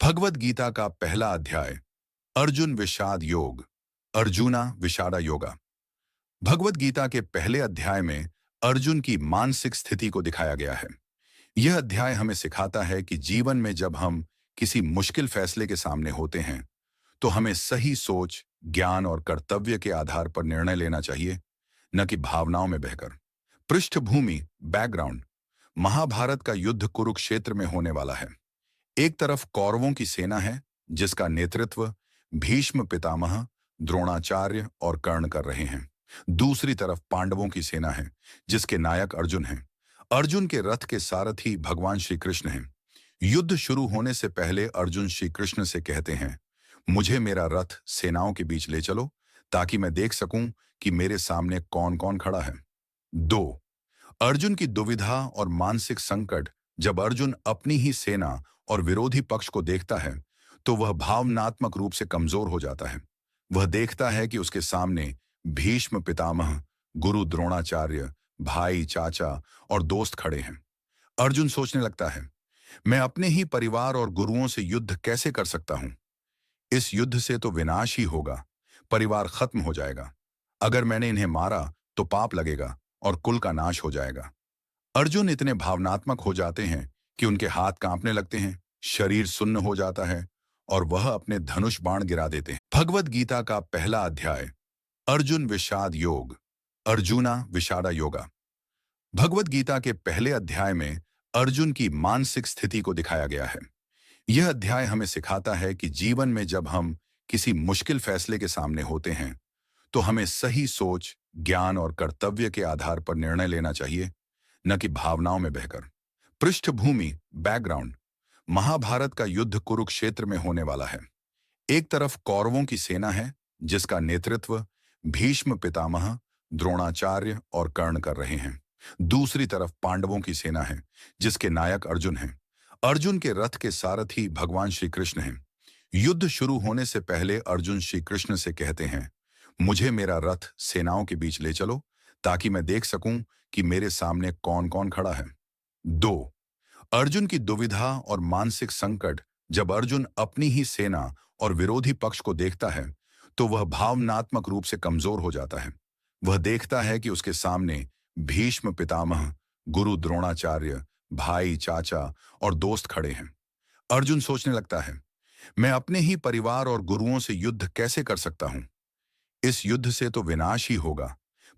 भगवद गीता का पहला अध्याय अर्जुन विषाद योग। अर्जुना विषादा योगा। भगवद गीता के पहले अध्याय में अर्जुन की मानसिक स्थिति को दिखाया गया है। यह अध्याय हमें सिखाता है कि जीवन में जब हम किसी मुश्किल फैसले के सामने होते हैं तो हमें सही सोच, ज्ञान और कर्तव्य के आधार पर निर्णय लेना चाहिए, न कि भावनाओं में बहकर। पृष्ठभूमि, बैकग्राउंड। महाभारत का युद्ध कुरुक्षेत्र में होने वाला है। एक तरफ कौरवों की सेना है जिसका नेतृत्व भीष्म पितामह, द्रोणाचार्य और कर्ण कर रहे हैं। दूसरी तरफ पांडवों की सेना है जिसके नायक अर्जुन हैं। अर्जुन के रथ के सारथी भगवान श्री कृष्ण हैं। युद्ध शुरू होने से पहले अर्जुन श्री कृष्ण से कहते हैं, मुझे मेरा रथ सेनाओं के बीच ले चलो ताकि मैं देख सकूं कि मेरे सामने कौन कौन खड़ा है। 2। अर्जुन की दुविधा और मानसिक संकट। जब अर्जुन अपनी ही सेना और विरोधी पक्ष को देखता है तो वह भावनात्मक रूप से कमजोर हो जाता है। वह देखता है कि उसके सामने भीष्म पितामह, गुरु द्रोणाचार्य, भाई, चाचा और दोस्त खड़े हैं। अर्जुन सोचने लगता है, मैं अपने ही परिवार और गुरुओं से युद्ध कैसे कर सकता हूं? इस युद्ध से तो विनाश ही होगा, परिवार खत्म हो जाएगा। अगर मैंने इन्हें मारा तो पाप लगेगा और कुल का नाश हो जाएगा। अर्जुन इतने भावनात्मक हो जाते हैं कि उनके हाथ कांपने लगते हैं, शरीर सुन्न हो जाता है और वह अपने धनुष बाण गिरा देते हैं। भगवद गीता का पहला अध्याय अर्जुन विषाद योग। अर्जुना विषादा योगा। भगवद गीता के पहले अध्याय में अर्जुन की मानसिक स्थिति को दिखाया गया है। यह अध्याय हमें सिखाता है कि जीवन में जब हम किसी मुश्किल फैसले के सामने होते हैं तो हमें सही सोच, ज्ञान और कर्तव्य के आधार पर निर्णय लेना चाहिए, न कि भावनाओं में बहकर। पृष्ठभूमि, बैकग्राउंड। महाभारत का युद्ध कुरुक्षेत्र में होने वाला है। एक तरफ कौरवों की सेना है जिसका नेतृत्व भीष्म पितामह, द्रोणाचार्य और कर्ण कर रहे हैं। दूसरी तरफ पांडवों की सेना है जिसके नायक अर्जुन हैं। अर्जुन के रथ के सारथी भगवान श्री कृष्ण हैं। युद्ध शुरू होने से पहले अर्जुन श्री कृष्ण से कहते हैं, मुझे मेरा रथ सेनाओं के बीच ले चलो ताकि मैं देख सकूं कि मेरे सामने कौन कौन खड़ा है। 2। अर्जुन की दुविधा और मानसिक संकट। जब अर्जुन अपनी ही सेना और विरोधी पक्ष को देखता है तो वह भावनात्मक रूप से कमजोर हो जाता है। वह देखता है कि उसके सामने भीष्म पितामह, गुरु द्रोणाचार्य, भाई, चाचा और दोस्त खड़े हैं। अर्जुन सोचने लगता है, मैं अपने ही परिवार और गुरुओं से युद्ध कैसे कर सकता हूं? इस युद्ध से तो विनाश ही होगा,